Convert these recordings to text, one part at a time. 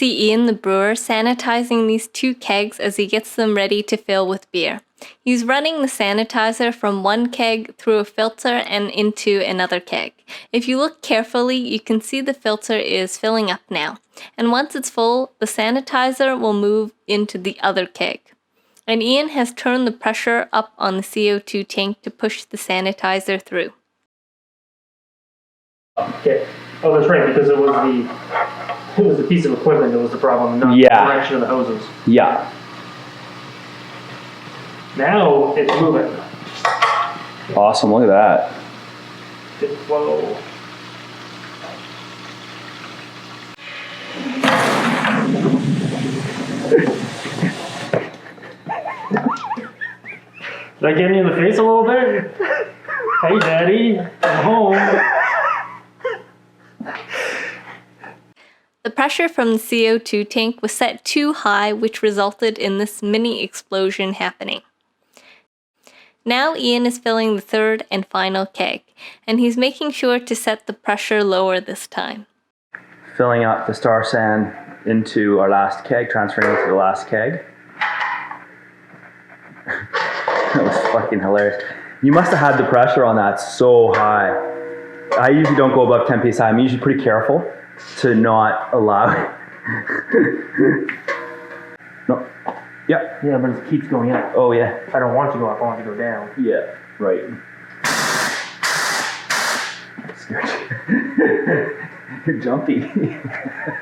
see Ian the brewer sanitizing these 2 kegs as he gets them ready to fill with beer. He's running the sanitizer from one keg through a filter and into another keg. If you look carefully, you can see the filter is filling up now. And once it's full, the sanitizer will move into the other keg. And Ian has turned the pressure up on the CO2 tank to push the sanitizer through. Okay. Oh, that's right, because it was the piece of equipment that was the problem, not the direction of the hoses. Yeah. Now it's moving. Awesome, look at that. Good flow. Did I get you in the face a little bit? Hey, Daddy, I'm home. The pressure from the CO2 tank was set too high, which resulted in this mini explosion happening. Now Ian is filling the 3rd and final keg, and he's making sure to set the pressure lower this time. Filling up the Star San into our last keg, transferring it to the last keg. That was fucking hilarious. You must have had the pressure on that so high. I usually don't go above 10 psi. I'm usually pretty careful to not allow it. No. Yeah. Yeah, but it keeps going up. Oh, yeah. I don't want it to go up, I want it to go down. Yeah, right. You're jumpy.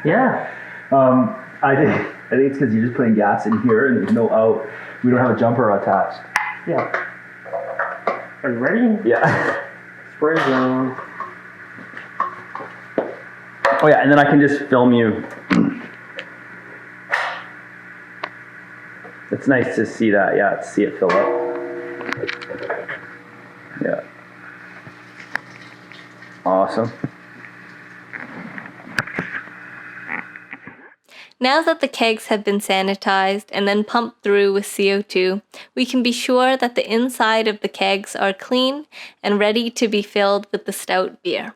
Yeah. I think it's because you're just putting gas in here and there's no out. We don't have a jumper attached. Yeah. Are you ready? Yeah. Spray zone. Oh yeah, and then I can just film you. It's nice to see that, yeah, to see it fill up. Yeah. Awesome. Now that the kegs have been sanitized and then pumped through with CO2, we can be sure that the inside of the kegs are clean and ready to be filled with the stout beer.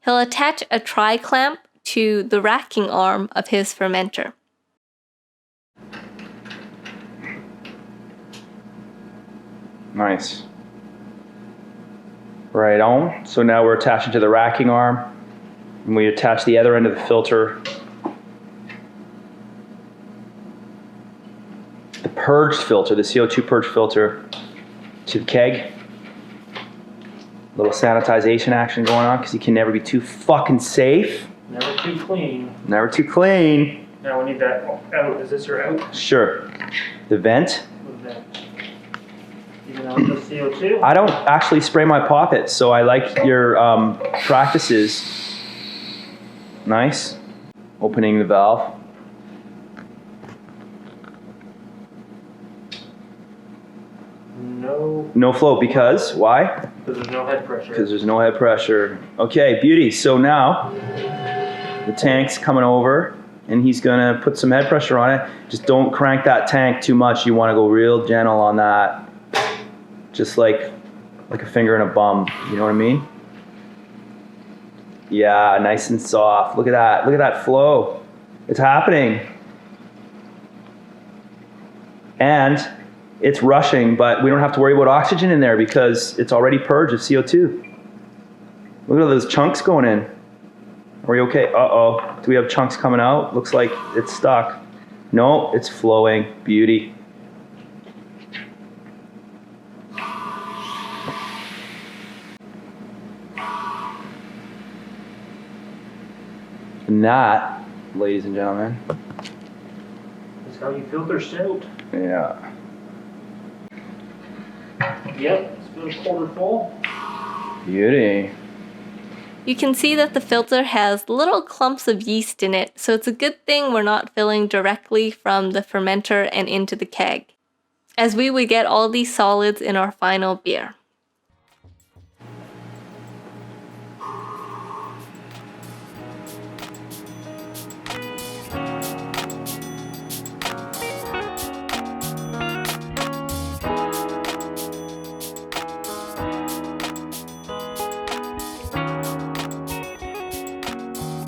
He'll attach a tri-clamp to the racking arm of his fermenter. Nice. Right on. So now we're attaching to the racking arm, and we attach the other end of the filter. The purged filter, the CO2 purge filter, to the keg. Little sanitization action going on because you can never be too fucking safe. Never too clean. Never too clean. Now we need that out. Is this your out? Sure. The vent. What is that? Even out the CO2? I don't actually spray my poppets, so I like your practices. Nice. Opening the valve. No flow because why? Because there's no head pressure. Because there's no head pressure. Okay, beauty. So now the tank's coming over and he's gonna put some head pressure on it. Just don't crank that tank too much. You want to go real gentle on that. Just like a finger in a bum. You know what I mean? Yeah, nice and soft. Look at that. Look at that flow. It's happening. And it's rushing, but we don't have to worry about oxygen in there because it's already purged of CO2. Look at all those chunks going in. Are we okay? Uh-oh. Do we have chunks coming out? Looks like it's stuck. No, it's flowing. Beauty. And that, ladies and gentlemen, is how you filter stout. Yeah. Yep, it's been a quarter full. Beauty. You can see that the filter has little clumps of yeast in it, so it's a good thing we're not filling directly from the fermenter and into the keg, as we would get all these solids in our final beer.